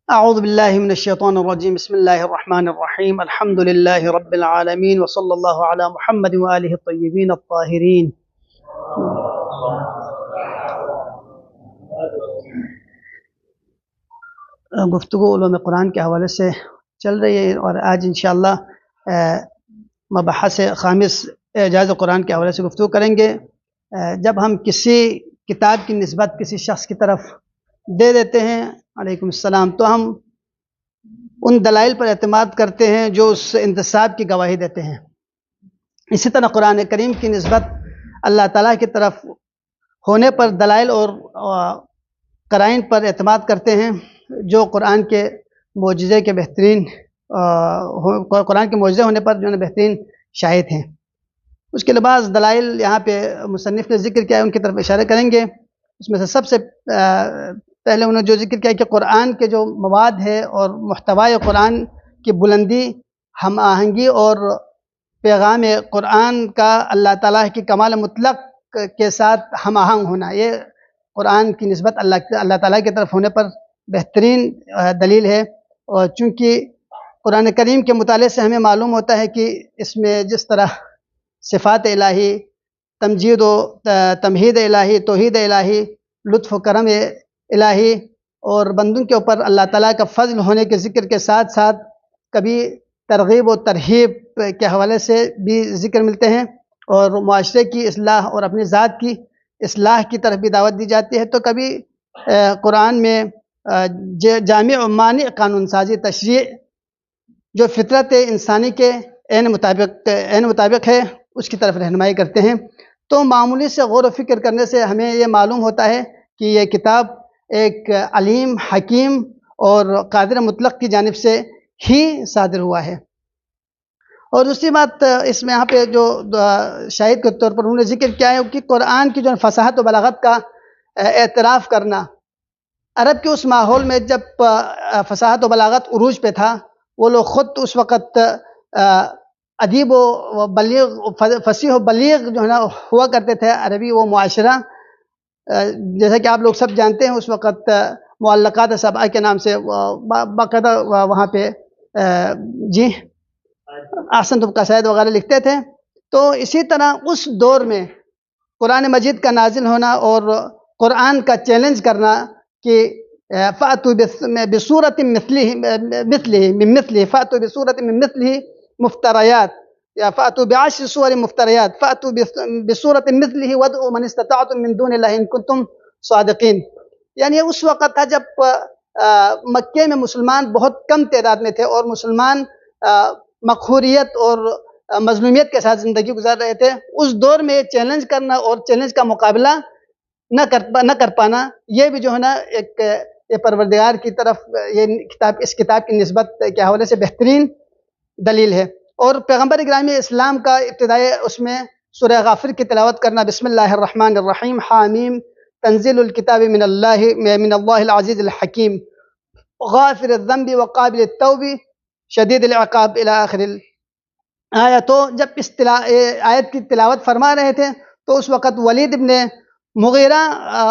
اعوذ باللہ من الشیطان الرجیم بسم اللہ الرحمن الرحیم الحمد للہ رب العالمین وصلی اللہ علی محمد وآلہ الطیبین الطاہرین۔ گفتگو علوم قرآن کے حوالے سے چل رہی ہے اور آج انشاءاللہ مبحث خامس اعجاز قرآن کے حوالے سے گفتگو کریں گے۔ جب ہم کسی کتاب کی نسبت کسی شخص کی طرف دے دیتے ہیں علیکم السلام، تو ہم ان دلائل پر اعتماد کرتے ہیں جو اس انتساب کی گواہی دیتے ہیں۔ اسی طرح قرآن کریم کی نسبت اللہ تعالیٰ کی طرف ہونے پر دلائل اور قرائن پر اعتماد کرتے ہیں جو قرآن کے معجزے کے بہترین قرآن کے معجزے ہونے پر جو ہے بہترین شاہد ہیں۔ اس کے بعض دلائل یہاں پہ مصنف نے ذکر کیا ہے، ان کی طرف اشارہ کریں گے۔ اس میں سے سب سے پہلے انہوں نے جو ذکر کیا کہ قرآن کے جو مواد ہے اور محتوائے قرآن کی بلندی، ہم آہنگی اور پیغام قرآن کا اللہ تعالیٰ کی کمال مطلق کے ساتھ ہم آہنگ ہونا، یہ قرآن کی نسبت اللہ تعالیٰ کی طرف ہونے پر بہترین دلیل ہے۔ اور چونکہ قرآن کریم کے مطالعے سے ہمیں معلوم ہوتا ہے کہ اس میں جس طرح صفات الہی، تمجید و تمہید الہی، توحید الہی، لطف و کرم الہی اور بندوں کے اوپر اللہ تعالیٰ کا فضل ہونے کے ذکر کے ساتھ ساتھ کبھی ترغیب و ترہیب کے حوالے سے بھی ذکر ملتے ہیں، اور معاشرے کی اصلاح اور اپنی ذات کی اصلاح کی طرف بھی دعوت دی جاتی ہے۔ تو کبھی قرآن میں جامع و مانع قانون سازی تشریع جو فطرت انسانی کے عین مطابق ہے اس کی طرف رہنمائی کرتے ہیں۔ تو معمولی سے غور و فکر کرنے سے ہمیں یہ معلوم ہوتا ہے کہ یہ کتاب ایک علیم، حکیم اور قادر مطلق کی جانب سے ہی صادر ہوا ہے۔ اور دوسری بات اس میں یہاں پہ جو شاہد کے طور پر انہوں نے ذکر کیا ہے کہ قرآن کی جو فصاحت و بلاغت کا اعتراف کرنا، عرب کے اس ماحول میں جب فصاحت و بلاغت عروج پہ تھا، وہ لوگ خود اس وقت ادیب و بلیغ، فصیح و بلیغ جو ہے نا ہوا کرتے تھے۔ عربی وہ معاشرہ جیسا کہ آپ لوگ سب جانتے ہیں، اس وقت معلقات سبعہ کے نام سے باقاعدہ وہاں پہ احسنتم قصائد وغیرہ لکھتے تھے۔ تو اسی طرح اس دور میں قرآن مجید کا نازل ہونا اور قرآن کا چیلنج کرنا کہ فَأْتُوا بِسُورَةٍ مِثْلِهِ فَأْتُوا بِسُورَةٍ مِّن مِثْلِهِ مفتریات، یا فَأْتُوا بِعَشْرِ سُوَرٍ مفتریات، فَأْتُوا بِسُورَةٍ مِثْلِهِ وَادْعُوا مَنِ اسْتَطَعْتُم مِّن دُونِ اللَّهِ إِن كُنتُم صَادِقِينَ۔ یعنی اس وقت تھا جب مکے میں مسلمان بہت کم تعداد میں تھے اور مسلمان مقہوریت اور مظلومیت کے ساتھ زندگی گزار رہے تھے۔ اس دور میں چیلنج کرنا اور چیلنج کا مقابلہ نہ کر پانا، یہ بھی جو ہے نا ایک یہ پروردگار کی طرف اس کتاب کی نسبت کے حوالے سے بہترین دلیل ہے۔ اور پیغمبر گرامی اسلام کا ابتدائی اس میں سورہ غافر کی تلاوت کرنا، بسم اللہ الرحمن الرحیم، حامیم تنزیل الکتاب من اللہ العزیز الحکیم، غافر الذنب وقابل التوب شدید العقاب الی آخر الآیت۔ تو جب اس آیت کی تلاوت فرما رہے تھے تو اس وقت ولید ابن مغیرہ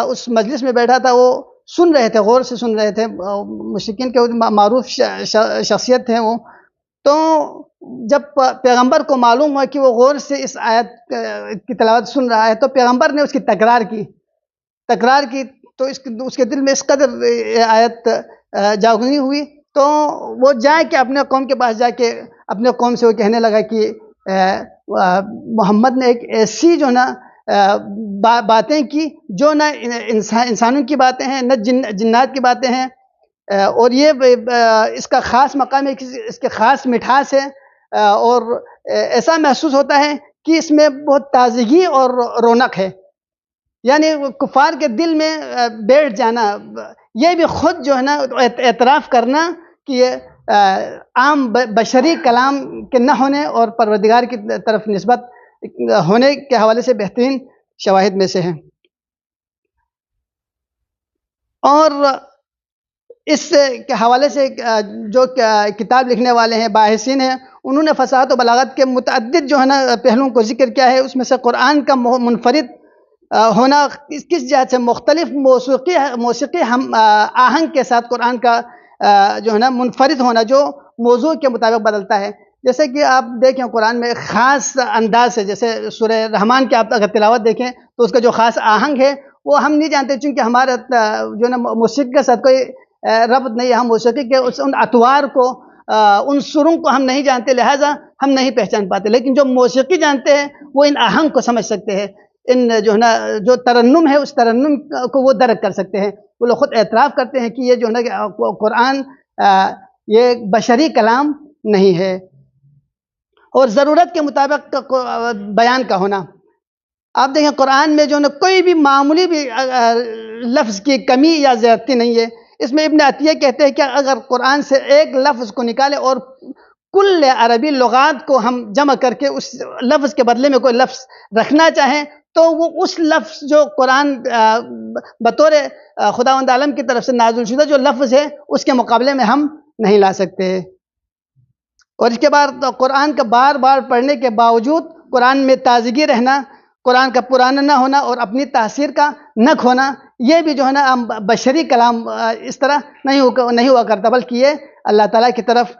اس مجلس میں بیٹھا تھا، وہ سن رہے تھے، غور سے سن رہے تھے، مشرکین کے معروف شخصیت تھے وہ۔ تو جب پیغمبر کو معلوم ہوا کہ وہ غور سے اس آیت کی تلاوت سن رہا ہے، تو پیغمبر نے اس کی تکرار کی تو اس کے دل میں اس قدر آیت جاگنی ہوئی، تو وہ جا کے اپنے قوم کے پاس جا کے اپنے قوم سے وہ کہنے لگا کہ محمد نے ایک ایسی جو نا باتیں کی جو نہ انسانوں کی باتیں ہیں، نہ جنات کی باتیں ہیں، اور یہ اس کا خاص مقام ہے، اس کے خاص مٹھاس ہے، اور ایسا محسوس ہوتا ہے کہ اس میں بہت تازگی اور رونق ہے۔ یعنی کفار کے دل میں بیٹھ جانا، یہ بھی خود جو ہے نا اعتراف کرنا کہ یہ عام بشری کلام کے نہ ہونے اور پروردگار کی طرف نسبت ہونے کے حوالے سے بہترین شواہد میں سے ہیں۔ اور اس کے حوالے سے جو کتاب لکھنے والے ہیں، باحثین ہیں، انہوں نے فصاحت و بلاغت کے متعدد جو ہے نا پہلوؤں کو ذکر کیا ہے۔ اس میں سے قرآن کا منفرد ہونا کس جہت سے مختلف موسیقی آہنگ کے ساتھ قرآن کا جو ہے نا منفرد ہونا جو موضوع کے مطابق بدلتا ہے. جیسے کہ آپ دیکھیں قرآن میں ایک خاص انداز سے، جیسے سورہ رحمان کی آپ اگر تلاوت دیکھیں تو اس کا جو خاص آہنگ ہے وہ ہم نہیں جانتے، چونکہ ہمارا جو ہے نا موسیقی کے ساتھ کوئی ربط نہیں ہے. ہم موسیقی کے ان اطوار کو، ان سروں کو ہم نہیں جانتے، لہٰذا ہم نہیں پہچان پاتے. لیکن جو موسیقی جانتے ہیں وہ ان آہنگ کو سمجھ سکتے ہیں، ان جو ہے نا جو ترنم ہے اس ترنم کو وہ درک کر سکتے ہیں. وہ لوگ خود اعتراف کرتے ہیں کہ یہ جو ہے نا کہ قرآن یہ بشری کلام نہیں ہے. اور ضرورت کے مطابق بیان کا ہونا. آپ دیکھیں قرآن میں جو ہے نا کوئی بھی معمولی بھی لفظ کی کمی یا زیادتی نہیں ہے. اس میں ابن عطیہ کہتے ہیں کہ اگر قرآن سے ایک لفظ کو نکالے اور کل عربی لغات کو ہم جمع کر کے اس لفظ کے بدلے میں کوئی لفظ رکھنا چاہیں تو وہ اس لفظ جو قرآن بطور خداوند عالم کی طرف سے نازل شدہ جو لفظ ہے اس کے مقابلے میں ہم نہیں لا سکتے. اور اس کے بعد قرآن کا بار بار پڑھنے کے باوجود قرآن میں تازگی رہنا، قرآن کا پرانا نہ ہونا اور اپنی تاثیر کا نہ کھونا، یہ بھی جو ہے نا بشری کلام اس طرح نہیں ہوا کرتا، بلکہ یہ اللہ تعالیٰ کی طرف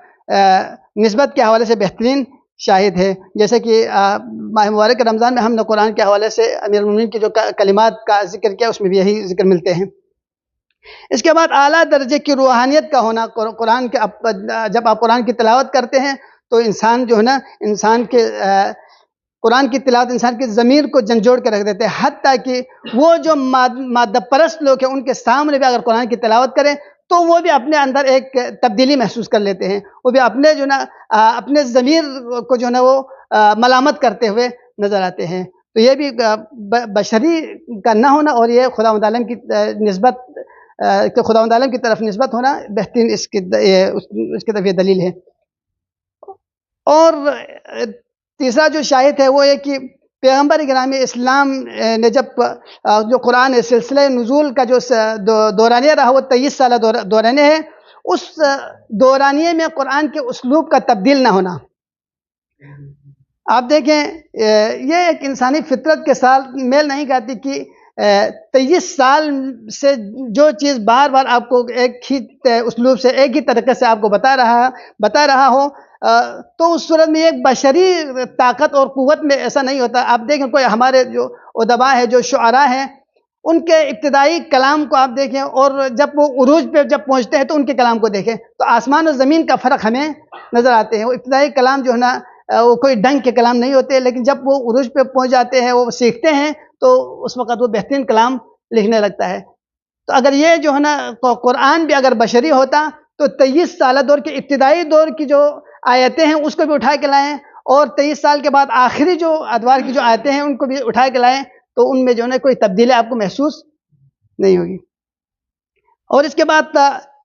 نسبت کے حوالے سے بہترین شاہد ہے. جیسے کہ ماہ مبارک رمضان میں ہم نے قرآن کے حوالے سے امیر المومنین کی جو کلمات کا ذکر کیا اس میں بھی یہی ذکر ملتے ہیں. اس کے بعد اعلیٰ درجے کی روحانیت کا ہونا. قرآن کے جب آپ قرآن کی تلاوت کرتے ہیں تو انسان جو ہے نا قرآن کی تلاوت انسان کی ضمیر کو جھنجھوڑ کے رکھ دیتے ہیں، حتیٰ کہ وہ جو مادہ پرست لوگ ہیں ان کے سامنے بھی اگر قرآن کی تلاوت کریں تو وہ بھی اپنے اندر ایک تبدیلی محسوس کر لیتے ہیں، وہ بھی اپنے جو نا اپنے ضمیر کو جو ہے نا وہ ملامت کرتے ہوئے نظر آتے ہیں. تو یہ بھی بشری کا نہ ہونا اور یہ خداوند عالم کی نسبت کہ خداوند عالم کی طرف نسبت ہونا بہترین اس کی طرف یہ دلیل ہے. اور تیسرا جو شاہد ہے وہ یہ کہ پیغمبر گرامی اسلام نے جب جو قرآن سلسلہ نزول کا جو دورانیہ رہا وہ 23 سالہ دورانیہ ہے، اس دورانیے میں قرآن کے اسلوب کا تبدیل نہ ہونا. آپ دیکھیں یہ ایک انسانی فطرت کے ساتھ میل نہیں کھاتی کہ 23 سال سے جو چیز بار بار آپ کو ایک ہی اسلوب سے ایک ہی طریقے سے آپ کو بتا رہا ہو تو اس صورت میں ایک بشری طاقت اور قوت میں ایسا نہیں ہوتا. آپ دیکھیں کوئی ہمارے جو ادباء ہیں، جو شعراء ہیں، ان کے ابتدائی کلام کو آپ دیکھیں اور جب وہ عروج پہ جب پہنچتے ہیں تو ان کے کلام کو دیکھیں تو آسمان و زمین کا فرق ہمیں نظر آتے ہیں. وہ ابتدائی کلام جو ہے نا وہ کوئی ڈنگ کے کلام نہیں ہوتے، لیکن جب وہ عروج پہ پہنچ جاتے ہیں، وہ سیکھتے ہیں تو اس وقت وہ بہترین کلام لکھنے لگتا ہے. تو اگر یہ جو ہے نا قرآن بھی اگر بشری ہوتا تو 23 سالہ دور کے ابتدائی دور کی جو آیتیں ہیں اس کو بھی اٹھا کے لائیں اور 23 سال کے بعد آخری جو ادوار کی جو آیتیں ہیں ان کو بھی اٹھا کے لائیں تو ان میں جو ہے نا کوئی تبدیلی آپ کو محسوس نہیں ہوگی. اور اس کے بعد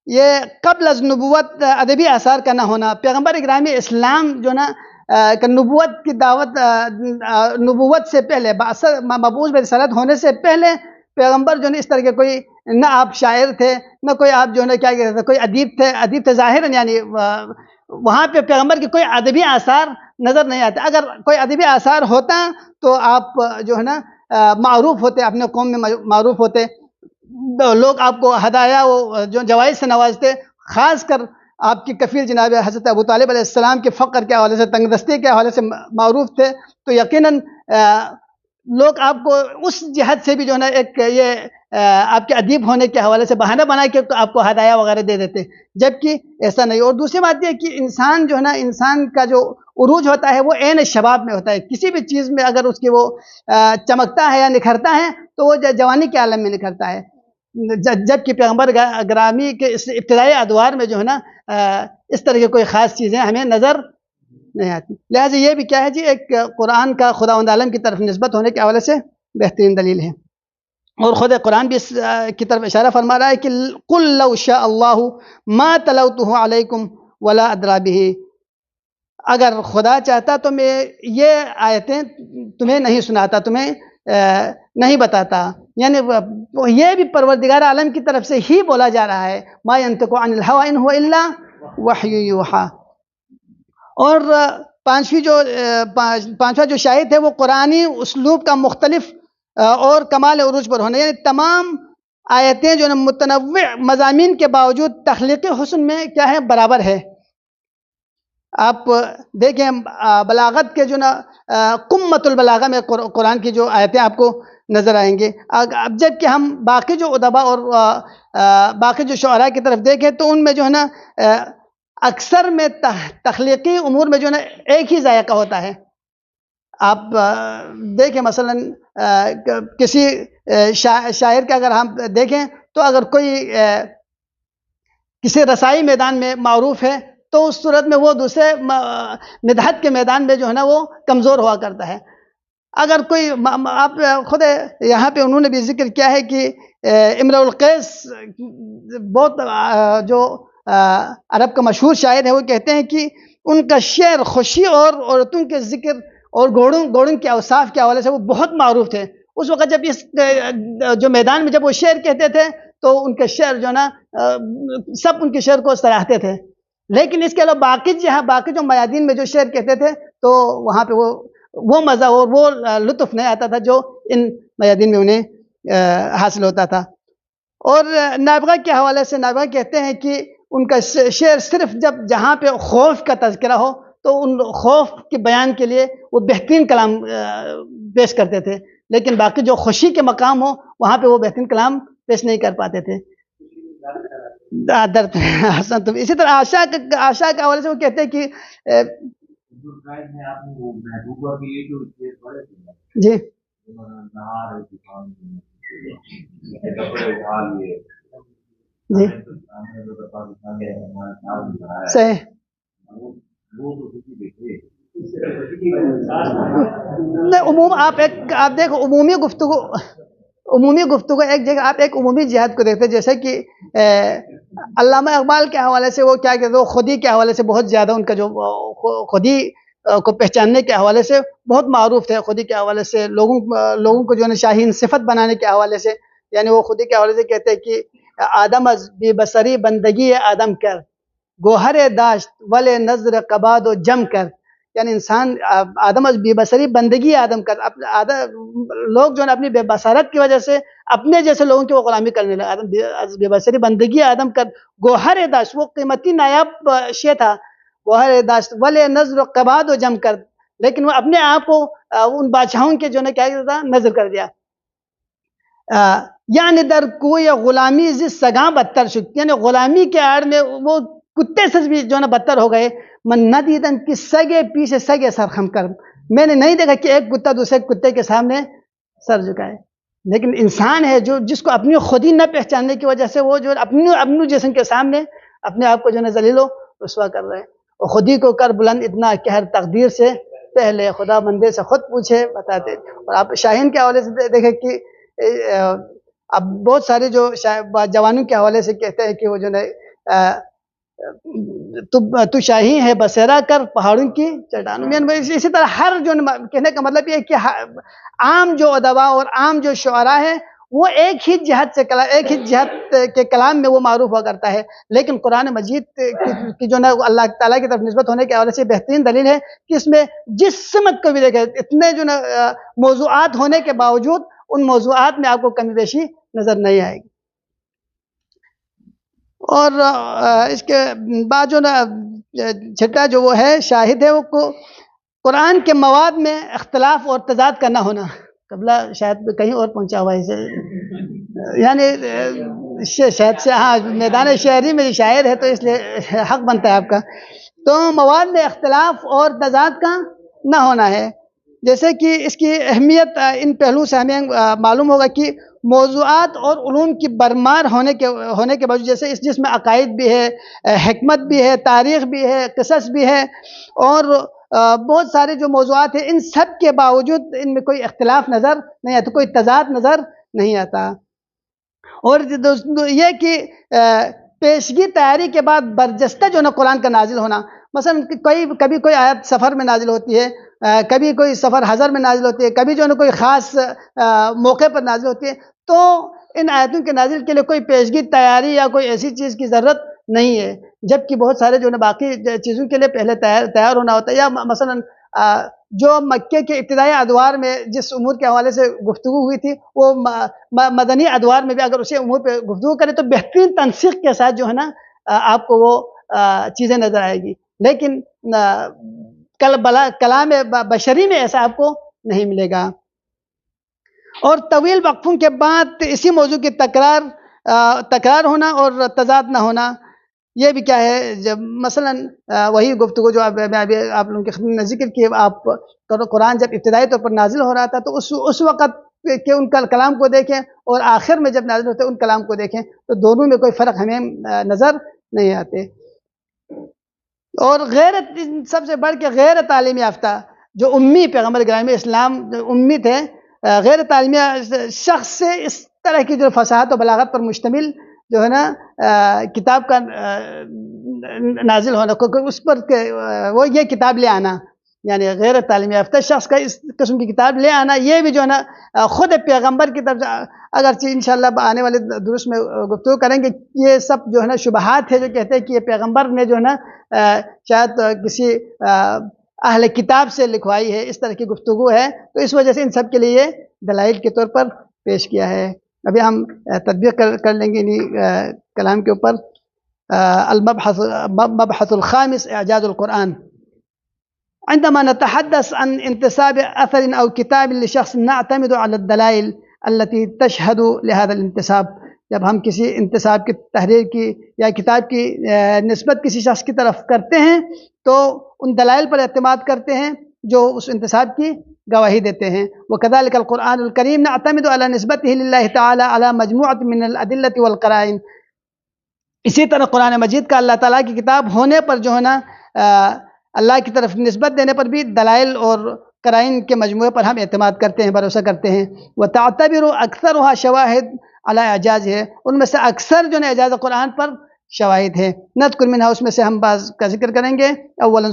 یہ قبل از نبوت ادبی آثار کا نہ ہونا. پیغمبر گرامی اسلام جو نا کہ نبوت کی دعوت نبوت سے پہلے مبعوث برسالت ہونے سے پہلے پیغمبر جو ہے اس طرح کے کوئی نہ آپ شاعر تھے، نہ کوئی آپ جو ہے نا کیا کہتے ہیں کوئی ادیب تھے ظاہراً، یعنی وہاں پہ پیغمبر کے کوئی ادبی آثار نظر نہیں آتے. اگر کوئی ادبی آثار ہوتا تو آپ جو ہے نا معروف ہوتے، اپنے قوم میں معروف ہوتے، لوگ آپ کو ہدایہ جو جوائز سے نوازتے. خاص کر آپ کی کفیل جناب حضرت ابو طالب علیہ السلام کے فقر کے حوالے سے، تنگ دستی کے حوالے سے معروف تھے، تو یقیناً لوگ آپ کو اس جہت سے بھی جو ہے نا ایک یہ آپ کے ادیب ہونے کے حوالے سے بہانہ بنا کے آپ کو ہدایہ وغیرہ دے دیتے، جبکہ ایسا نہیں. اور دوسری بات یہ کہ انسان جو ہے نا انسان کا جو عروج ہوتا ہے وہ عین شباب میں ہوتا ہے. کسی بھی چیز میں اگر اس کی وہ چمکتا ہے یا نکھرتا ہے تو وہ جوانی کے عالم میں نکھرتا ہے، جبکہ پیغمبر گرامی کے اس ابتدائی ادوار میں جو ہے نا اس طرح کی کوئی خاص چیزیں ہمیں نظر نہیں آتی. لہٰذا یہ بھی کیا ہے جی ایک قرآن کا خداوند عالم کی طرف نسبت ہونے کے حوالے سے بہترین دلیل ہے. اور خود قرآن بھی اس کی طرف اشارہ فرما رہا ہے کہ قل لو شاء اللہ ما تلوتہ علیکم ولا ادری بہ. اگر خدا چاہتا تو میں یہ آیتیں تمہیں نہیں سناتا، تمہیں نہیں بتاتا. یعنی یہ بھی پروردگار عالم کی طرف سے ہی بولا جا رہا ہے، ما ینطق عن الہوی ان هو الا وحی یوحی. اور پانچواں جو شاہد ہے وہ قرآنی اسلوب کا مختلف اور کمال عروج پر ہونا. یعنی تمام آیتیں جو ہے متنوع مضامین کے باوجود تخلیقی حسن میں کیا ہے برابر ہے. آپ دیکھیں بلاغت کے جو نا قمۃ البلاغہ میں قرآن کی جو آیتیں آپ کو نظر آئیں گے. اب جب کہ ہم باقی جو ادبا اور باقی جو شعراء کی طرف دیکھیں تو ان میں جو ہے نا اکثر میں تخلیقی امور میں جو ہے نا ایک ہی ذائقہ ہوتا ہے. آپ دیکھیں مثلا کسی شاعر کا اگر ہم دیکھیں تو اگر کوئی کسی رسائی میدان میں معروف ہے تو اس صورت میں وہ دوسرے مدحت کے میدان میں جو ہے نا وہ کمزور ہوا کرتا ہے. اگر کوئی آپ خود یہاں پہ انہوں نے بھی ذکر کیا ہے کہ امرؤ القیس بہت جو عرب کا مشہور شاعر ہے وہ کہتے ہیں کہ ان کا شعر خوشی اور عورتوں کے ذکر اور گوڑوں کے اوصاف کے حوالے سے وہ بہت معروف تھے. اس وقت جب اس جو میدان میں جب وہ شعر کہتے تھے تو ان کے شعر جو نا سب ان کے شعر کو سراہتے تھے. لیکن اس کے علاوہ باقی جو میادین میں جو شعر کہتے تھے تو وہاں پہ وہ مزہ اور وہ لطف نہیں آتا تھا جو ان میادین میں انہیں حاصل ہوتا تھا. اور نابغہ کے حوالے سے نابغہ کہتے ہیں کہ ان کا شعر صرف جہاں پہ خوف کا تذکرہ ہو تو ان خوف کے بیان کے لیے وہ بہترین کلام پیش کرتے تھے، لیکن باقی جو خوشی کے مقام ہو وہاں پہ وہ بہترین کلام پیش نہیں کر پاتے تھے. درد اسی طرح آشا کے حوالے سے وہ کہتے ہیں کہ جی جی صحیح. آپ دیکھو عمومی گفتگو ایک جگہ آپ ایک عمومی جہاد کو دیکھتے ہیں، جیسے کہ علامہ اقبال کے حوالے سے وہ کیا کہتے ہیں، خودی کے حوالے سے بہت زیادہ ان کا جو خودی کو پہچاننے کے حوالے سے بہت معروف تھے. خودی کے حوالے سے لوگوں کو جو ہے شاہین صفت بنانے کے حوالے سے، یعنی وہ خودی کے حوالے سے کہتے ہیں کہ آدم از بی بصری بندگی آدم کر گوہر داشت ولے نظر قباد و جم کر. یعنی انسان آدم از بے بصری بندگی آدم کر، لوگ جو ہے اپنی بے بصارت کی وجہ سے اپنے جیسے لوگوں کی وہ غلامی کرنے لگے. آدم از بے بصری بندگی آدم کر گوہر داشت، وہ قیمتی نایاب شے تھا، گوہر داشت ولے نظر قباد و جم کر، لیکن وہ اپنے آپ کو ان بادشاہوں کے جو نے کیا کیا نظر کر دیا. یعنی در کوئی غلامی زی سگاں بدتر شد، یعنی غلامی کے آڑ میں وہ کتے سے بھی جو ہے بدتر ہو گئے. من نہ دیدن کہ سگے پیچھے سگے سر خم کر، میں نے نہیں دیکھا کہ ایک کتا دوسرے کتے کے سامنے سر جھکائے. لیکن انسان ہے جس کو اپنی خودی نہ پہچاننے کی وجہ سے وہ جو اپنی جسم کے سامنے اپنے آپ کو جو ہے ذلیل و رسوا کر رہے ہیں. اور خودی کو کر بلند اتنا کہر تقدیر سے پہلے خدا بندے سے خود پوچھے بتاتے. اور آپ شاہین کے حوالے سے دیکھیں کہ اب بہت سارے جو جوانوں کے حوالے سے کہتے ہیں کہ وہ جو ہے تو شاہین ہے بسیرا کر پہاڑوں کی چٹانوں میں. اسی طرح ہر جو کہنے کا مطلب یہ ہے کہ عام جو ادبا اور عام جو شعراء ہے وہ ایک ہی جہت کے کلام میں وہ معروف ہوا کرتا ہے. لیکن قرآن مجید کی جو نا اللہ تعالیٰ کی طرف نسبت ہونے کے حوالے سے بہترین دلیل ہے کہ اس میں جس سمت کو بھی دیکھیں اتنے جو نا موضوعات ہونے کے باوجود ان موضوعات میں آپ کو کمی بیشی نظر نہیں آئے گی. اور اس کے بعد جو نا چھٹا جو وہ ہے شاہد ہے وہ قرآن کے مواد میں اختلاف اور تضاد کا نہ ہونا. قبلہ شاید کہیں اور پہنچا ہوا ہے، یعنی شاید سے ہاں میدان شعری میں شاعر ہے تو اس لیے حق بنتا ہے آپ کا. تو مواد میں اختلاف اور تضاد کا نہ ہونا ہے، جیسے کہ اس کی اہمیت ان پہلوؤں سے ہمیں معلوم ہوگا کہ موضوعات اور علوم کی برمار ہونے کے باوجود جیسے جس میں عقائد بھی ہے، حکمت بھی ہے، تاریخ بھی ہے، قصص بھی ہے اور بہت سارے جو موضوعات ہیں، ان سب کے باوجود ان میں کوئی اختلاف نظر نہیں آتا، کوئی تضاد نظر نہیں آتا. اور یہ کہ پیشگی تیاری کے بعد برجستہ جو نا قرآن کا نازل ہونا، مثلا کبھی کوئی آیت سفر میں نازل ہوتی ہے، کبھی کوئی سفر حضر میں نازل ہوتی ہے، کبھی جو نا کوئی خاص موقع پر نازل ہوتی ہے، تو ان آیتوں کے نازل کے لیے کوئی پیشگی تیاری یا کوئی ایسی چیز کی ضرورت نہیں ہے، جبکہ بہت سارے جو نا باقی چیزوں کے لیے پہلے تیار ہونا ہوتا ہے. یا مثلا جو مکے کے ابتدائی ادوار میں جس امور کے حوالے سے گفتگو ہوئی تھی وہ مدنی ادوار میں بھی اگر اسی امور پہ گفتگو کرے تو بہترین تنسیق کے ساتھ جو ہے نا آپ کو وہ چیزیں نظر آئے گی، لیکن کلام بشری میں ایسا آپ کو نہیں ملے گا۔ اور طویل وقفوں کے بعد اسی موضوع کی تکرار ہونا اور تضاد نہ ہونا، یہ بھی کیا ہے، جب مثلا وہی گفتگو جو میں ابھی آپ لوگوں کی خدمت میں ذکر کی، آپ قرآن جب ابتدائی طور پر نازل ہو رہا تھا تو اس وقت کے ان کا کلام کو دیکھیں اور آخر میں جب نازل ہوتے ان کلام کو دیکھیں تو دونوں میں کوئی فرق ہمیں نظر نہیں آتے۔ اور سب سے بڑھ کے غیر تعلیم یافتہ جو امی پیغمبر گرامی اسلام امی تھے، غیر تعلیم شخص سے اس طرح کی جو فصاحت و بلاغت پر مشتمل جو ہے نا کتاب کا نازل ہونا، اس پر وہ یہ کتاب لے آنا، یعنی غیر تعلیم یافتہ شخص کا اس قسم کی کتاب لے آنا، یہ بھی جو ہے نا خود پیغمبر کی طرف، اگرچہ انشاءاللہ آنے والے دروس میں گفتگو کریں گے، یہ سب جو ہے نا شبہات ہے جو کہتے ہیں کہ یہ پیغمبر نے جو ہے نا شاید کسی اہل کتاب سے لکھوائی ہے، اس طرح کی گفتگو ہے، تو اس وجہ سے ان سب کے لیے دلائل کے طور پر پیش کیا ہے۔ ابھی ہم تطبیق کر لیں گے انہی کلام کے اوپر۔ المبحث الخامس اعجاز القرآن۔ عندما نتحدث عن انتساب اثر او کتاب لشخص نعتمد على الدلائل التي تشهد لهذا الانتساب۔ جب ہم کسی انتساب کی تحریر کی یا کتاب کی نسبت کسی شخص کی طرف کرتے ہیں تو ان دلائل پر اعتماد کرتے ہیں جو اس انتساب کی گواہی دیتے ہیں۔ وكذلك القرآن الكريم نعتمد على نسبته لله تعالى على مجموعة من الأدلة والقرائن۔ اسی طرح قرآن مجید کا اللہ تعالیٰ کی کتاب ہونے پر جو ہے نا اللہ کی طرف نسبت دینے پر بھی دلائل اور قرائن کے مجموعے پر ہم اعتماد کرتے ہیں، بھروسہ کرتے ہیں۔ وتعتبر اکثرها شواہد علی اعجاز ہے، ان میں سے اکثر جو ہے اعجاز قرآن پر شواہد ہیں۔ نذکر منها، اس میں سے ہم بعض کا ذکر کریں گے۔ اولا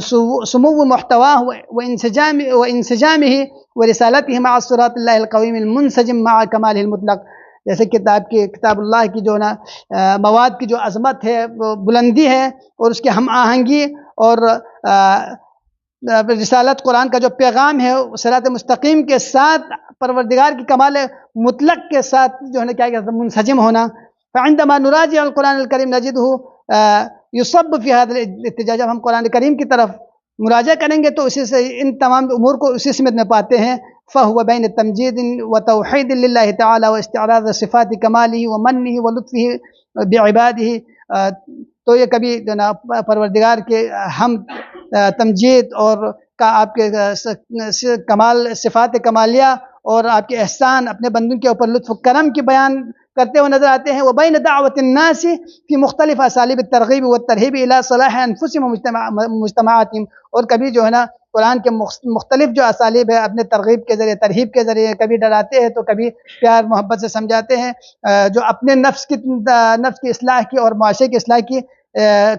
سمو محتواه وانسجامه ورسالته مع الصراط اللہ القویم المنسجم مع کماله المطلق۔ جیسے کتاب اللہ کی جو نا مواد کی جو عظمت ہے، بلندی ہے، اور اس کی ہم آہنگی، اور رسالت قرآن کا جو پیغام ہے صراط مستقیم کے ساتھ پروردگار کی کمال مطلق کے ساتھ جو ہے نا کیا کہتے ہیں منسجم ہونا۔ فعندما نراجع القرآن الکریم نجده یصب فی هذا الاتجاه، جب ہم قرآن کریم کی طرف مراجعہ کریں گے تو اسی سے ان تمام امور کو اسی سمت میں پاتے ہیں۔ فهو بین تمجید وتوحید للہ تعالی واستعراض صفات کمالہ ومنہ ولطفہ بعبادہ۔ تو یہ کبھی جو نا پروردگار کے ہم تمجید اور کا آپ کے کمال صفات کمالیہ اور آپ کے احسان اپنے بندوں کے اوپر لطف و کرم کی بیان کرتے ہوئے نظر آتے ہیں۔ وبین دعوت الناس فی مختلف اسالیب الترغیب والترہیب الی صلاح انفسہم ومجتمعاتہم، اور کبھی جو ہے نا قرآن کے مختلف جو اسالیب ہے اپنے ترغیب کے ذریعے ترہیب کے ذریعے، کبھی ڈراتے ہیں تو کبھی پیار محبت سے سمجھاتے ہیں، جو اپنے نفس کی اصلاح کی اور معاشرے کی اصلاح کی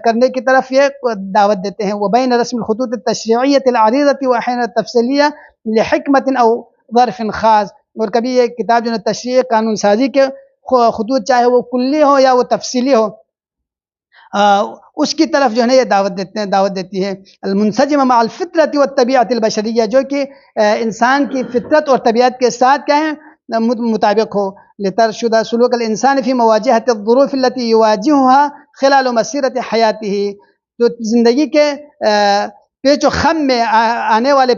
کرنے کی طرف یہ دعوت دیتے ہیں۔ وبین رسم الخطوط التشریعیۃ العریضۃ واحیانا التفصیلیہ لحکمت او ظرف خاص، اور کبھی یہ کتاب جو ہے تشریع قانون سازی کے خطوط چاہے وہ کلی ہو یا وہ تفصیلی ہو، اس کی طرف جو ہے نا یہ دعوت دیتی ہے۔ المنسجم مع الفطرۃ والطبیعۃ البشریہ، جو کہ انسان کی فطرت اور طبیعت کے ساتھ کیا ہے مطابق ہو۔ لترشد سلوک الانسان فی مواجہۃ الظروف التي یواجہها خلال مسیرۃ حیاتہ، جو زندگی کے پیچ و خم میں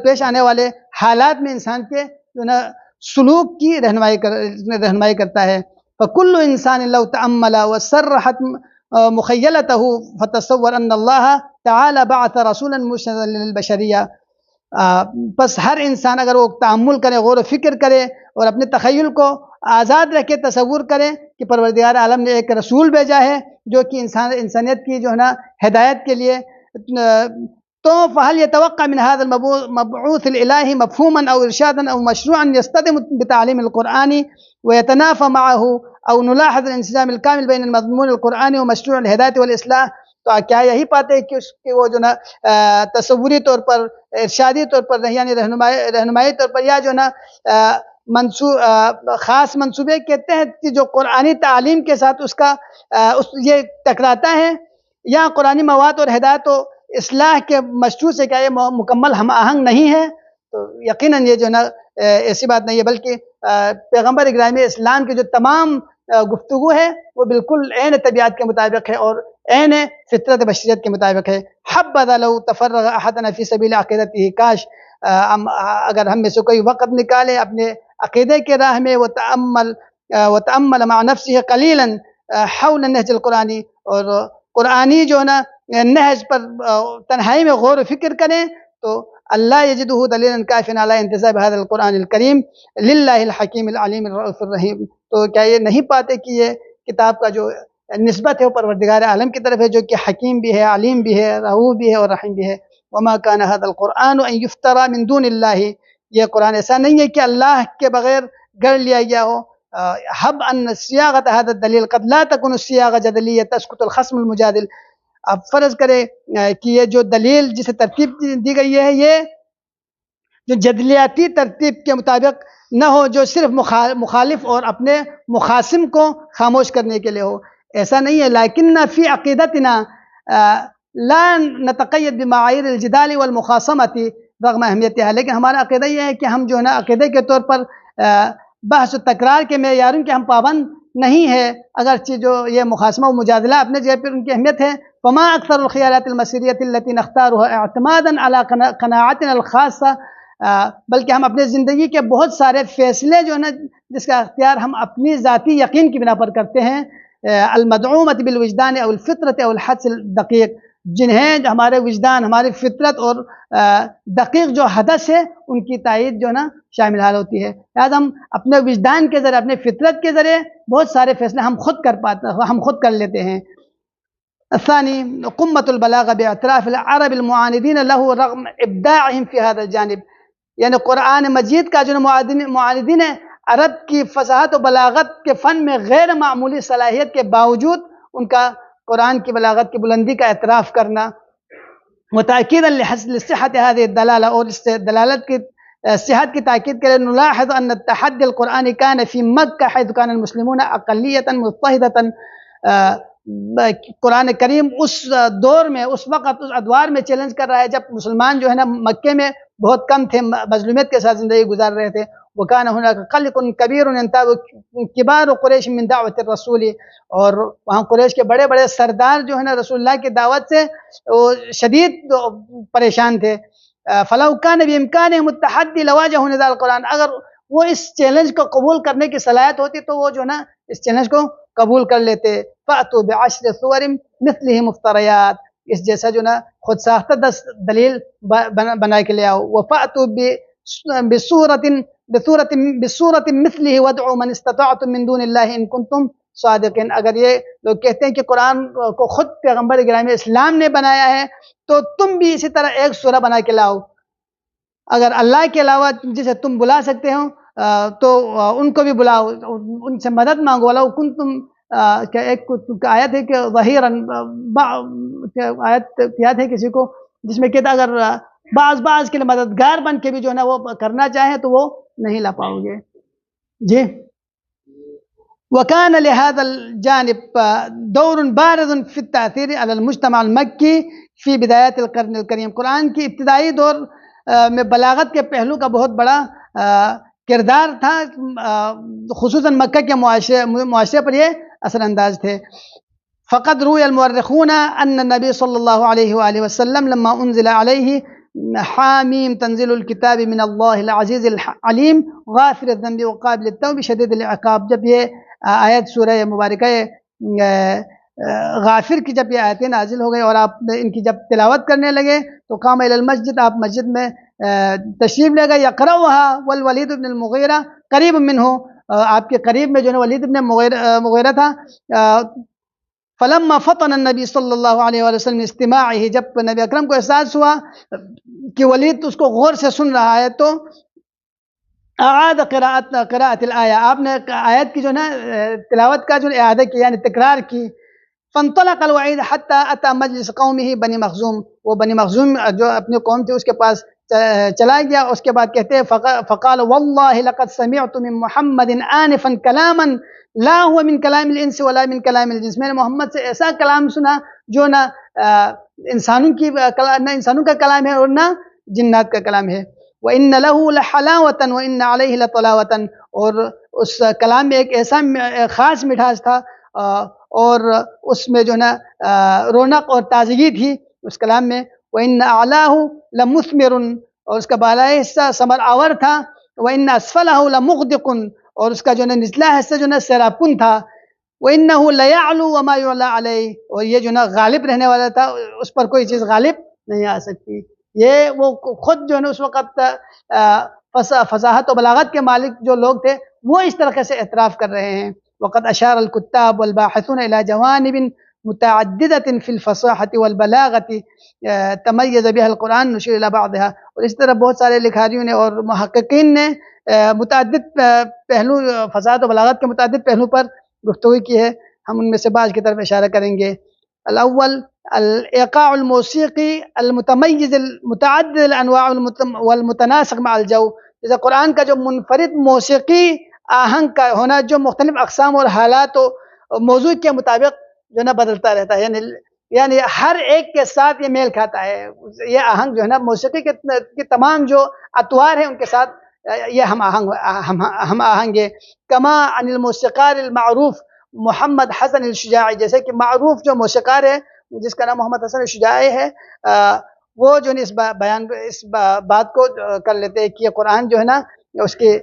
پیش آنے والے حالات میں انسان کے جو نا سلوک کی رہنمائی کرتا ہے۔ فکل انسان لو تأمل وسرحت مخیلته فتصور ان اللہ تعالی بعث رسولا مرشدا للبشریہ۔ بس ہر انسان اگر وہ تأمل کرے، غور و فکر کرے اور اپنے تخیل کو آزاد رکھے، تصور کرے کہ پروردگار عالم نے ایک رسول بھیجا ہے جو کہ انسانیت کی جو ہے نا ہدایت کے لیے، تو فهل يتوقع من هذا المبعوث الالهی مفهوما او ارشادا او مشروعا يصطدم بتعلیم القرآن ويتنافى معه، او نلاحظ الانسجام الكامل بين المضمون القرآنی ومشروع الہدایت والاصلاح۔ تو کیا یہی پاتے ہیں کہ وہ جو نا تصوری طور پر، ارشادی طور پر، یعنی رہنمائی طور پر، یا جو نا خاص منصوبے کے تحت جو قرآنی تعلیم کے ساتھ یہ ٹکراتا ہے، یا قرآنی مواد اور ہدایت و اصلاح کے مشروع سے کیا یہ مکمل ہم آہنگ نہیں ہے؟ تو یقیناً یہ جو ہے نا ایسی بات نہیں ہے، بلکہ پیغمبر گرامی اسلام کی جو تمام گفتگو ہے وہ بالکل عین طبیعت کے مطابق ہے اور عین فطرت بشریت کے مطابق ہے۔ حبذا لو تفرغ احدنا فی سبیل عقیدتہ، کاش اگر ہم میں سے کوئی وقت نکالے اپنے عقیدے کے راہ میں، وتأمل مع نفسه قلیلا حول النهج القرآنی، اور قرآنی جو ہے نا نہج پر تنہائی میں غور و فکر کریں، تو اللہ یجدہ دلیلا کافیا علی انتساب هذا القرآن الکریم للہ الحکیم العلیم الرؤوف الرحیم۔ تو کیا یہ نہیں پاتے کہ یہ کتاب کا جو نسبت ہے وہ پروردگار عالم کی طرف ہے، جو کہ حکیم بھی ہے، علیم بھی ہے، رؤوف بھی ہے اور رحیم بھی ہے۔ وما كان هذا القرآن ان يفترى من دون اللہ، یہ قرآن ایسا نہیں ہے کہ اللہ کے بغیر گڑھ لیا گیا ہو۔ حب ان صیاغت هذا الدلیل قد لا تكون الصیاغہ جدلیہ تسقط الخصم المجادل۔ اب فرض کرے کہ یہ جو دلیل جسے ترتیب دی گئی ہے یہ جو جدلیاتی ترتیب کے مطابق نہ ہو، جو صرف مخالف اور اپنے مخاصم کو خاموش کرنے کے لیے ہو، ایسا نہیں ہے۔ لیکن فی عقیدتنا لا نتقید بمعایر الجدال والمخاصمۃ رغم اہمیتها، لیکن ہمارا عقیدہ یہ ہے کہ ہم جو ہے نا عقیدے کے طور پر بحث و تکرار کے معیاروں کے ہم پابند نہیں ہے، اگرچہ جو یہ مخاصمہ و مجادلہ اپنے جگہ پر ان کی اہمیت ہے۔ فما اکثر الخیارات المسیریۃ التي نختارها اعتمادا على قناعتنا الخاصہ، بلکہ ہم اپنے زندگی کے بہت سارے فیصلے جو ہے نا جس کا اختیار ہم اپنی ذاتی یقین کی بنا پر کرتے ہیں، المدعومۃ بالوجدان او الفطرۃ او الحدس الدقیق، جنہیں ہمارے وجدان، ہماری فطرت اور دقیق جو حدث ہے ان کی تائید جو ہے نا شامل حال ہوتی ہے۔ لہٰذا ہم اپنے وجدان کے ذریعے، اپنے فطرت کے ذریعے بہت سارے فیصلے ہم خود کر لیتے ہیں۔ الثانی قمۃ البلاغہ باعتراف العرب المعاندین له رغم ابداعهم في هذا الجانب، یعنی قرآن مجید کا جو معاندین عرب کی فصاحت و بلاغت کے فن میں غیر معمولی صلاحیت کے باوجود ان کا قرآن کی بلاغت کی بلندی کا اعتراف کرنا، متأکیدا لصحت هذه الدلالہ، اور اس سے دلالت کی صحت کی تاکید کے لیے نلاحظ ان التحدی القرآنی كان في مکہ حيث كان المسلمون اقلیۃ مضطہدۃ، قرآن کریم اس دور میں، اس وقت، اس ادوار میں چیلنج کر رہا ہے جب مسلمان جو ہے نا مکے میں بہت کم تھے، مظلومیت کے ساتھ زندگی گزار رہے تھے۔ وَكَانَ هُنَاكَ قَلْقٌ كَبِيرٌ يَنْتَابُ كِبَارُ قُرَيْشٍ مِّن دَعْوَةِ الرَّسُولِ، اور وہاں قریش کے بڑے بڑے سردار جو ہے نا رسول اللہ کی دعوت سے شدید پریشان تھے۔ فَلَوْ كَانَ بِإِمْكَانِهِمُ التَّحَدِّي لَوَاجَهُوا نِزَاعَ الْقُرْآنِ، اگر وہ اس چیلنج کو قبول کرنے کی صلاحیت ہوتی تو وہ جو ہے نا اس چیلنج کو قبول کر لیتے۔ فَأْتُوا بِعَشْرِ صُوَرٍ مِثْلِهِ مُفْتَرَيَاتٍ، اس جیسا جو نا خود ساختہ 10 دلیل بنا کے لے آؤ۔ وَفَأْتُوا بِصُورَةٍ مِثْلِهِ وَادْعُوا مَنِ اسْتَطَعْتُم مِّن دُونِ اللَّهِ إِن كُنتُمْ صَادِقِينَ۔ اگر یہ لوگ کہتے ہیں کہ قرآن کو خود پیغمبر گرامی اسلام نے بنایا ہے تو تم بھی اسی طرح ایک سورہ بنا کے لاؤ، اگر اللہ کے علاوہ جسے تم بلا سکتے ہو تو ان کو بھی بلاؤ، ان سے مدد مانگو۔ وَلَوْ كُنتُم، کیا ایک آیت ہے کہ ظہیراً، آیت یاد ہے کسی کو جس میں کہتا اگر بعض کے لیے مددگار بن کے بھی جو ہے نا وہ کرنا چاہیں تو وہ نہیں لا پاؤ گے۔ جی، وَكَانَ لِهَذَا الْجَانِبِ دَوْرٌ بَارِزٌ فِي التَّأْثِيرِ عَلَى الْمُجْتَمَعِ الْمَكِّي فِي بِدَايَاتِ الْقَرْنِ الْكَرِيمِ۔ قرآن کی ابتدائی دور میں بلاغت کے پہلو کا بہت بڑا کردار تھا، خصوصاً مکہ کے معاشرے پر یہ اثر انداز تھے۔ فقد روی المؤرخون ان النبی صلی اللہ علیہ وآلہ وسلم لما انزل علیہ حامیم تنزل الکتاب من اللہ العزیز العلیم غافر الذنب وقابل التوب شدید العقاب، جب یہ آیت سورہ مبارکہ غافر کی جب یہ آیتیں نازل ہو گئی اور آپ ان کی جب تلاوت کرنے لگے تو قام الی المسجد، آپ مسجد میں تشریف لے گئے، یقرؤها والولید بن المغیرہ قریب منہ، آپ کے قریب میں جو ہے ولید بن مغیرہ تھا۔ فلما فطن النبی صلی اللہ علیہ وسلم استماعہ، جب نبی اکرم کو احساس ہوا کہ ولید اس کو غور سے سن رہا ہے تو اعاد قراءت الآیہ، آپ نے آیت کی جو نا تلاوت کا جو اعادہ کی یعنی تکرار کی۔ فانطلق الوعید حتی اتی مجلس قومہ بنی مخزوم، وہ بنی مخزوم جو اپنی قوم تھی اس کے پاس چلا گیا۔ اس کے بعد کہتے ہیں فقال واللہ لقد سمعت من محمد آنفا کلاما لا هو من کلام الانس ولا من کلام الجنس، میں نے محمد سے ایسا کلام سنا جو نہ انسانوں کا کلام ہے اور نہ جنات کا کلام ہے۔ وَإِنَّ لَهُ لَحَلَاوَةً وَإِنَّ عَلَيْهِ لَطَلَاوَةً، اور اس کلام میں ایک ایسا خاص مٹھاس تھا اور اس میں جو ہے نا رونق اور تازگی تھی اس کلام میں. وَإِنَّ أَعْلَاهُ لَمُثْمِرٌ، اور اس کا بالائی حصہ ثمر آور تھا. وَإِنَّ أَسْفَلَهُ لَمُغْدِقٌ، اور اس کا جو ہے نچلا حصہ جو ہے سیرابکن تھا. وَإِنَّهُ لَيَعْلُو وَمَا يُعْلَى عَلَيْهِ، اور یہ جو ہے نا غالب رہنے والا تھا، اس پر کوئی چیز غالب نہیں آ سکتی. یہ وہ خود جو ہے نا اس وقت فصاحت و بلاغت کے مالک جو لوگ تھے وہ اس طرح سے اعتراف کر رہے ہیں. وقد اشار الكتاب والباحثون الى جوانب متعددة في الفصاحة والبلاغة تميز بها القرآن نشير الى بعضها. اور اس طرح بہت سارے لکھاریوں نے اور محققین نے متعدد پہلو فصاحت و بلاغت کے متعدد پہلو پر گفتگو کی ہے. ہم ان میں سے بعض کی طرف اشارہ کریں گے. الاول الايقاع الموسیقی المتمیز المتعدد الانواع والمتناسق مع الجو، جیسے قرآن کا جو منفرد موسیقی آہنگ کا ہونا جو مختلف اقسام اور حالات و موضوع کے مطابق جو ہے نا بدلتا رہتا ہے، یعنی ہر ایک کے ساتھ یہ میل کھاتا ہے. یہ آہنگ جو ہے نا موسیقی کے تمام جو اطوار ہیں ان کے ساتھ یہ ہم آہنگ ہے. کما عن الموسیقار المعروف محمد حسن الشجاعی، جیسے کہ معروف جو موسیقار ہے جس کا نام محمد حسن الشجاعی ہے، وہ جو ہے اس بات کو کر لیتے ہیں کہ یہ قرآن جو ہے نا اس کے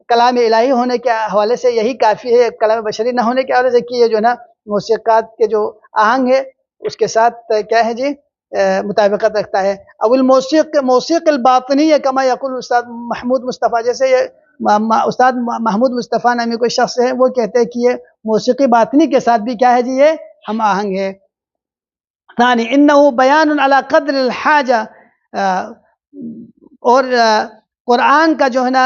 کلام الہی ہونے کے حوالے سے یہی کافی ہے، کلام بشری نہ ہونے کے حوالے سے، کہ یہ جو ہے نا موسیقات کے جو آہنگ ہے اس کے ساتھ کیا ہے جی مطابقت رکھتا ہے. اب موسیقی الباطنی کما یقول استاد محمود مصطفیٰ، جیسے یہ استاد محمود مصطفیٰ نامی کوئی شخص ہے وہ کہتے ہیں کہ یہ موسیقی باطنی کے ساتھ بھی کیا ہے جی یہ ہم آہنگ ہے. ثانی انه بیان علی قدر الحاجہ، اور قرآن کا جو ہے نا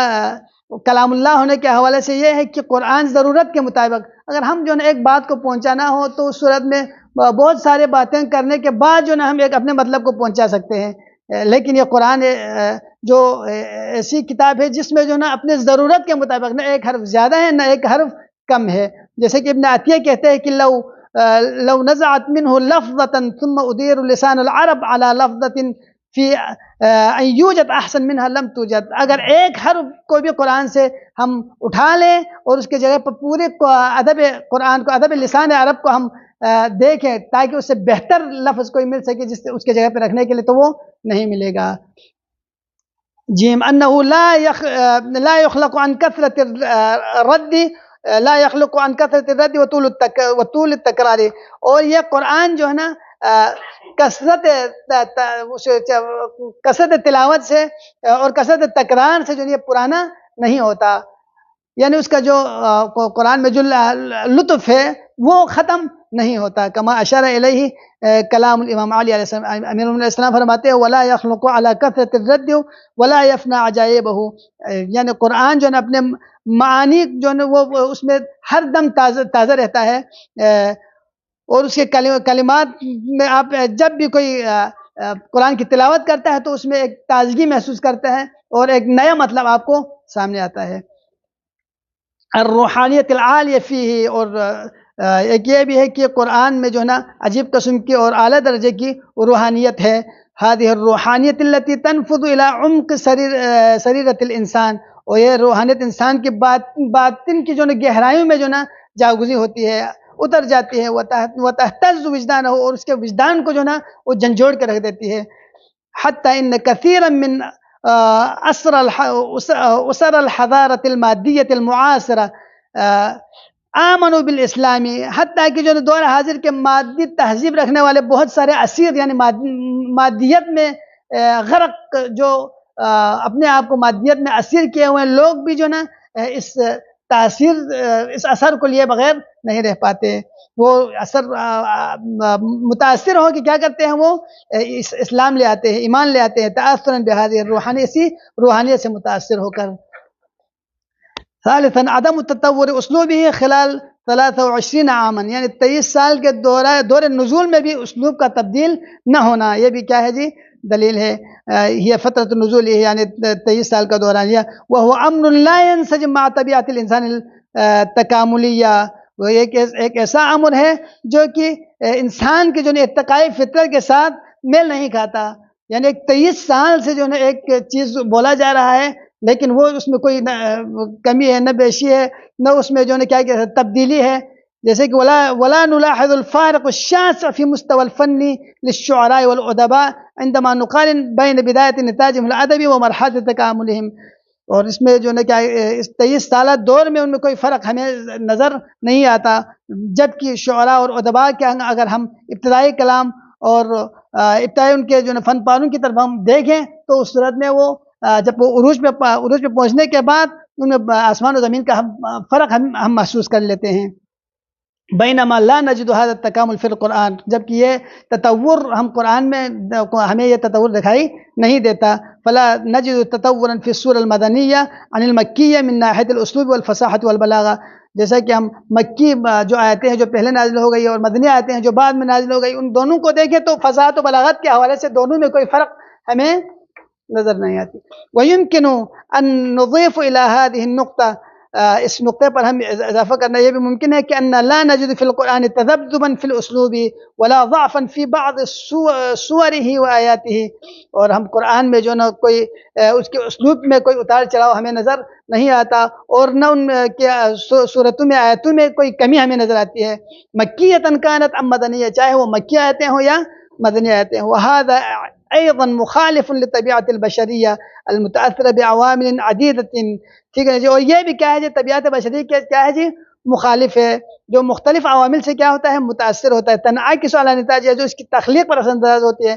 کلام اللہ ہونے کے حوالے سے یہ ہے کہ قرآن ضرورت کے مطابق، اگر ہم جو ہے ایک بات کو پہنچانا ہو تو اس صورت میں بہت سارے باتیں کرنے کے بعد جو ہے نا ہم ایک اپنے مطلب کو پہنچا سکتے ہیں. لیکن یہ قرآن جو ایسی کتاب ہے جس میں جو ہے نا اپنے ضرورت کے مطابق نہ ایک حرف زیادہ ہے نہ ایک حرف کم ہے. جیسے کہ ابن عطیہ کہتے ہیں کہ لو نزعت منه لفظة ثم ادير لسان العرب على لفظة فی ان یوجد احسن منها لم توجد، اگر ایک حرف کو بھی قرآن سے ہم اٹھا لیں اور اس کے جگہ پر پورے ادب قرآن کو ادب لسان عرب کو ہم دیکھیں تاکہ اس سے بہتر لفظ کوئی مل سکے جس سے اس کے جگہ پہ رکھنے کے لیے، تو وہ نہیں ملے گا. جیم انه لا يخلق عن كثرة الرد، لا يخلق عن كثرة الرد وطول التکرار، اور یہ قرآن جو ہے نا کثرت تلاوت سے اور کثرت تکرار سے جو یہ پرانا نہیں ہوتا، یعنی اس کا جو قرآن میں جو لطف ہے وہ ختم نہیں ہوتا. کما اشار الیہ کلام الامام علی علیہ السلام، امیر المؤمنین علیہ السلام فرماتے ہیں ولا یخلق علی کثرت الرد ولا یفنى عجائبہ، یعنی قرآن جو ہے اپنے معانی جو ہے وہ اس میں ہر دم تازہ رہتا ہے، اور اس کے کلمات میں آپ جب بھی کوئی قرآن کی تلاوت کرتا ہے تو اس میں ایک تازگی محسوس کرتا ہے اور ایک نیا مطلب آپ کو سامنے آتا ہے. الروحانیت العالیہ فیہ، اور ایک یہ بھی ہے کہ قرآن میں جو ہے نا عجیب قسم کی اور اعلیٰ درجے کی روحانیت ہے. هذه الروحانیت التي تنفذ الى عمق سریرۃ الانسان، اور یہ روحانیت انسان کی باطن کی جو نا گہرائیوں میں جو نا جاگزی ہوتی ہے، اتر جاتی ہے. وتہتز وجدانہ، اور اس کے وجدان کو جو نا وہ جھنجھوڑ کے رکھ دیتی ہے. حتی ان کثیرا من اسر الحضارۃ المادیۃ المعاصرہ آمنوا بالاسلامی، حتیٰ کہ جو دور حاضر کے مادی تہذیب رکھنے والے بہت سارے اسیر، یعنی مادیت میں غرق، جو اپنے آپ کو مادیت میں اسیر کیے ہوئے لوگ بھی جو نا اس اثر کو لیے بغیر نہیں رہ پاتے. وہ اثر متاثر ہو کہ کیا کرتے ہیں، وہ اسلام لے آتے ہیں، ایمان لے آتے ہیں، تأثرا بهذه الروحانیت، اسی روحانیت سے متاثر ہو کر. ثالثا عدم التطور اسلوبه خلال 23 عاما، یعنی 23 سال کے دور نزول میں بھی اسلوب کا تبدیل نہ ہونا، یہ بھی کیا ہے جی دلیل ہے. یہ فترۃ النزول ہے، یعنی 23 سال کا دورانیہ. وهو امر لا ينسجم مع طبیعت الانسان التکاملیہ، وہ ایک ایسا امر ہے جو کہ انسان کی جو ارتقائی فطرت کے ساتھ میل نہیں کھاتا. یعنی 23 سال سے جو ہے نا ایک چیز بولا جا رہا ہے، لیکن وہ اس میں کوئی کمی ہے نہ بیشی ہے، نہ اس میں جو ہے نا کیا تبدیلی ہے. جیسے کہ ولا نلاحظ الفارق الشاسع في مستوى الفن للشعراء والادباء عندما نقارن بين بداية نتاجهم الادبي ومرحلة تكاملهم. اور اس میں جو ہے کیا اس 23 سالہ دور میں ان میں کوئی فرق ہمیں نظر نہیں آتا، جبکہ شعراء اور ادباء کے اگر ہم ابتدائی کلام اور ابتدائی ان کے جو ہے فن پاروں کی طرف ہم دیکھیں تو اس صورت میں وہ جب وہ عروج پہ پہنچنے کے بعد ان میں آسمان و زمین کا فرق ہم محسوس کر لیتے ہیں. بینما لا نجد هذا التکامل فی القرآن، جبکہ یہ تطور ہم قرآن میں ہمیں یہ تطور دکھائی نہیں دیتا. فلا نجد تطورا فی السور المدنیہ عن المکیہ من ناحیۃ الاسلوب والفصاحت والبلاغہ. جیسا کہ ہم مکی جو آیتیں ہیں جو پہلے نازل ہو گئی اور مدنی آیتیں ہیں جو بعد میں نازل ہو گئی، ان دونوں کو دیکھیں تو فصاحت و بلاغت کے حوالے سے دونوں میں کوئی فرق ہمیں نظر نہیں آتی. ويمكن ان نضيف الى هذه النقطة، اس نقطے پر ہم اضافہ کرنا یہ بھی ممکن ہے کہ ان لا نجد فی القرآن تذبذبا فی الاسلوب ولا ضعفا فی بعض صوره وآیاته. اور ہم قرآن میں جو نا کوئی اس کے اسلوب میں کوئی اتار چڑھاؤ ہمیں نظر نہیں آتا، اور نہ ان کے صورتوں میں آیتوں میں کوئی کمی ہمیں نظر آتی ہے. مکیۃ کانت ام مدنیہ، چاہے وہ مکی آیتیں ہوں یا مدنی آیتیں ہوں. وهذا ايضا مخالف لطبیعت البشریہ المتاثرہ بعوامل عدیدۃ. ٹھیک ہے جی، اور یہ بھی کیا ہے جی طبیعت بشری کیا ہے جی مخالف ہے، جو مختلف عوامل سے کیا ہوتا ہے متاثر ہوتا ہے. تنعکس علی نتائج، جو اس کی تخلیق پر اثر انداز ہوتی ہے.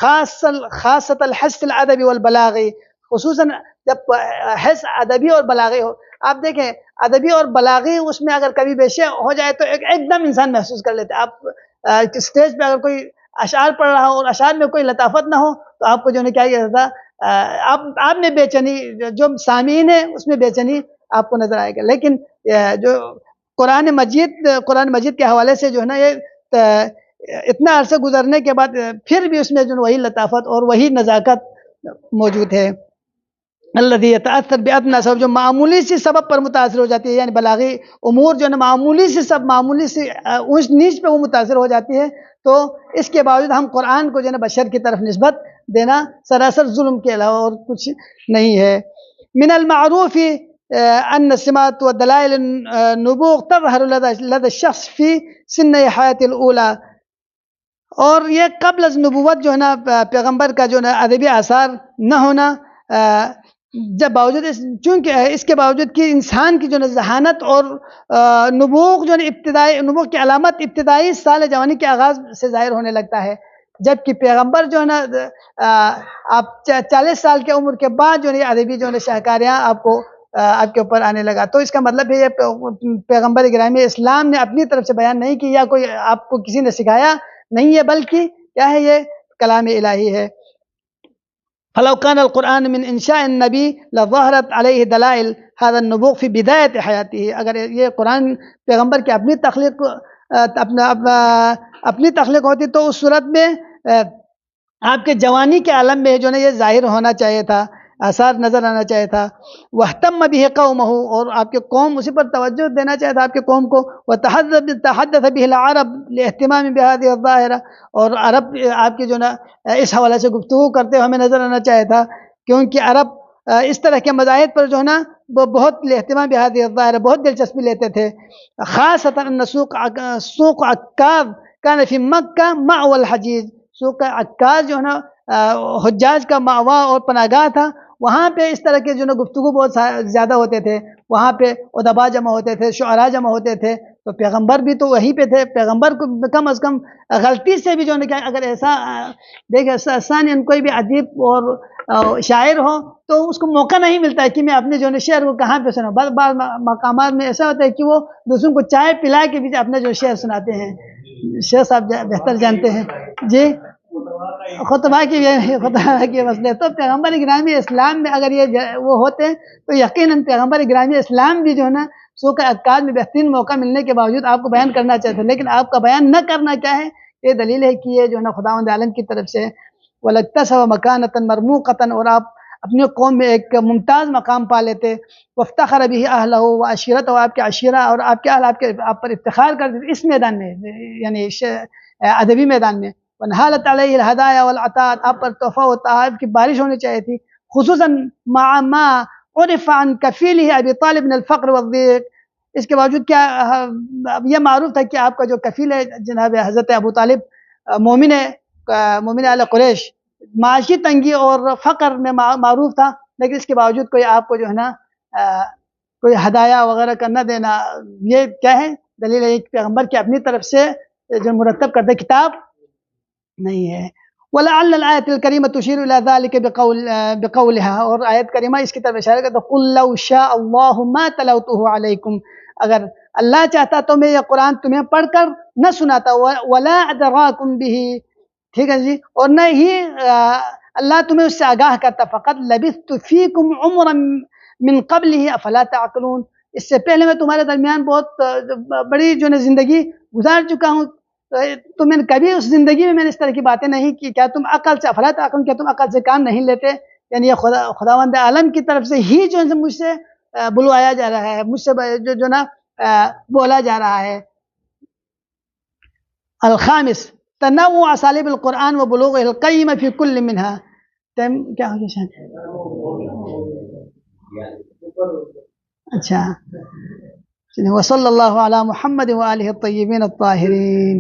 خاصۃ الحس الادبی والبلاغی، خصوصاً جب حس ادبی اور بلاغی ہو. آپ دیکھیں ادبی اور بلاغی اس میں اگر کبھی بیشے ہو جائے تو ایک دم انسان محسوس کر لیتے. آپ اسٹیج پہ اگر کوئی اشعار پڑھ رہا ہو اور اشعار میں کوئی لطافت نہ ہو تو آپ کو جو ہے کیا یہ ہوتا، آپ میں بے چینی، جو سامعین ہے اس میں بے چینی آپ کو نظر آئے گا. لیکن جو قرآن مجید کے حوالے سے جو ہے نا یہ اتنا عرصہ گزرنے کے بعد پھر بھی اس میں جو وہی لطافت اور وہی نزاکت موجود ہے. الذي يتاثر بادنى سبب، جو معمولی سی سبب پر متاثر ہو جاتی ہے، یعنی بلاغی امور جو ہے نا معمولی سی اونچ نیچ پہ وہ متاثر ہو جاتی ہے، تو اس کے باوجود ہم قرآن کو جو ہے نا بشر کی طرف نسبت دینا سراسر ظلم کے علاوہ اور کچھ نہیں ہے. من المعروف ان السمات ودلائل النبوغ تظهر لدى الشخص في سن حياته الاولى. اور یہ قبل از نبوت جو ہے نا پیغمبر کا جو ہے نا ادبی آثار نہ ہونا، جب باوجود چونکہ اس کے باوجود کہ انسان کی جو ہے ذہانت اور نبوغ جو ہے ابتدائی نبوغ کی علامت ابتدائی سال جوانی کے آغاز سے ظاہر ہونے لگتا ہے، جبکہ پیغمبر جو ہے نا آپ 40 سال کی عمر کے بعد جو ہے ادبی جو ہے شاہکاریاں آپ کے اوپر آنے لگا. تو اس کا مطلب ہے یہ پیغمبر گرامی اسلام نے اپنی طرف سے بیان نہیں کی یا کوئی آپ کو کسی نے سکھایا نہیں ہے، بلکہ کیا ہے یہ کلام الہی ہے. فلو كان القرآن من انشاء النبی لظهرت علیہ دلائل هذا النبوغ فی بدایت حیاته. اگر یہ قرآن پیغمبر کی اپنی تخلیق ہوتی تو اس صورت میں آپ کے جوانی کے عالم میں جو ہے یہ ظاہر ہونا چاہیے تھا، آثار نظر آنا چاہیے تھا. واہتم به قومه، اور آپ کے قوم اسی پر توجہ دینا چاہیے تھا آپ کے قوم کو. وتحدث به العرب لاهتمام بهذه الظاهرة، اور عرب آپ کے جو نا اس حوالے سے گفتگو کرتے ہوئے ہمیں نظر آنا چاہیے تھا، کیونکہ عرب اس طرح کے مذاہب پر جو ہے نا وہ بہت اہتمام بهذه الظاهرة بہت دلچسپی لیتے تھے. خاصة ان سوق عکاظ كان في مکہ مأوى الحجیج. سوق عکاظ جو ہے نا حجاج کا مأویٰ اور پناہگاہ تھا. وہاں پہ اس طرح کے جو نا گفتگو بہت زیادہ ہوتے تھے، وہاں پہ ادباء جمع ہوتے تھے، شعراء جمع ہوتے تھے. تو پیغمبر بھی تو وہیں پہ تھے، پیغمبر کو کم از کم غلطی سے بھی جو ہے اگر ایسا دیکھیں ثانیاً کوئی بھی ادیب اور شاعر ہو تو اس کو موقع نہیں ملتا ہے کہ میں اپنے جو ہے شعر کو کہاں پہ سناؤں. بعض مقامات میں ایسا ہوتا ہے کہ وہ دوسروں کو چائے پلا کے بھی اپنے جو شعر سناتے ہیں. شیخ صاحب بہتر جانتے ہیں جی، خطبہ کی مسئلے. تو پیغمبر گرامی اسلام میں اگر یہ وہ ہوتے تو یقیناً پیغمبر گرامی اسلام بھی جو ہے نا سوق عکاظ میں بہترین موقع ملنے کے باوجود آپ کو بیان کرنا چاہتے ہیں، لیکن آپ کا بیان نہ کرنا کیا ہے، یہ دلیل ہے کہ یہ جو ہے نا خداوند عالم کی طرف سے وَلَكْتَسَبَ مَكَانَةً مَرْمُوقَةً، اور آپ اپنی قوم میں ایک ممتاز مقام پا لیتے. وَافْتَخَرَ بِهِ أَهْلَهُ وَعَشِيرَتَهُ، آپ کے عشیرہ اور آپ کے اہل آپ پر افتخار کرتے اس میدان میں، یعنی ادبی میدان میں. ونحالت علیہ الہدایا والعطاء، آپ پر تحفہ و تحائف کی بارش ہونی چاہیے تھی، خصوصاً مع ما عرف عن کفیلہ ابی طالب من الفقر والضیق. اس کے باوجود کیا یہ معروف تھا کہ آپ کا جو کفیل ہے جناب حضرت ابو طالب مومن اہل قریش معاشی تنگی اور فقر میں معروف تھا، لیکن اس کے باوجود کوئی آپ کو جو ہے نا کوئی ہدایہ وغیرہ کا نہ دینا، یہ کیا ہے؟ دلیل ہے کہ پیغمبر کی اپنی طرف سے جو مرتب کردہ کتاب نہیں ہے. وَلَعَلَّ الْآيَةَ الْكَرِيمَةُ تُشِيرُ إِلَى ذَلِكَ بِقَوْلِهَا، اور آیت کریمہ اس کی طرف اشارہ کرتا ہے قُلْ لَوْ شَاءَ اللَّهُ مَا تَلَوْتُهُ عَلَيْكُمْ، اگر اللہ چاہتا تو میں یہ قرآن تمہیں پڑھ کر نہ سناتا، وَلَا أَدْرَاكُمْ بِهِ، ٹھیک ہے جی، اور نہ ہی اللہ تمہیں اس سے آگاہ کرتا، فَقَدْ لَبِثْتُ فِيكُمْ عُمْرًا مِّن قَبْلِهِ أَفَلَا تَعْقِلُونَ، اس سے پہلے میں تمہارے درمیان بہت بڑی جو ہے زندگی گزار چکا ہوں، تو میں نے کبھی اس زندگی میں نے اس طرح کی باتیں نہیں کی، کیا تم عقل سے افلا تعقلون، کیا تم عقل سے کام نہیں لیتے؟ یعنی یہ خداوند عالم کی طرف سے ہی جو ہے مجھ سے بلوایا جا رہا ہے، مجھ سے جو نا بولا جا رہا ہے. الخامس تنوع اساليب القرآن وبلوغه القيمة في كل منها. کیا ہو گیا؟ اچھا، وصلی اللہ علی محمد وآلہ الطیبین الطاہرین.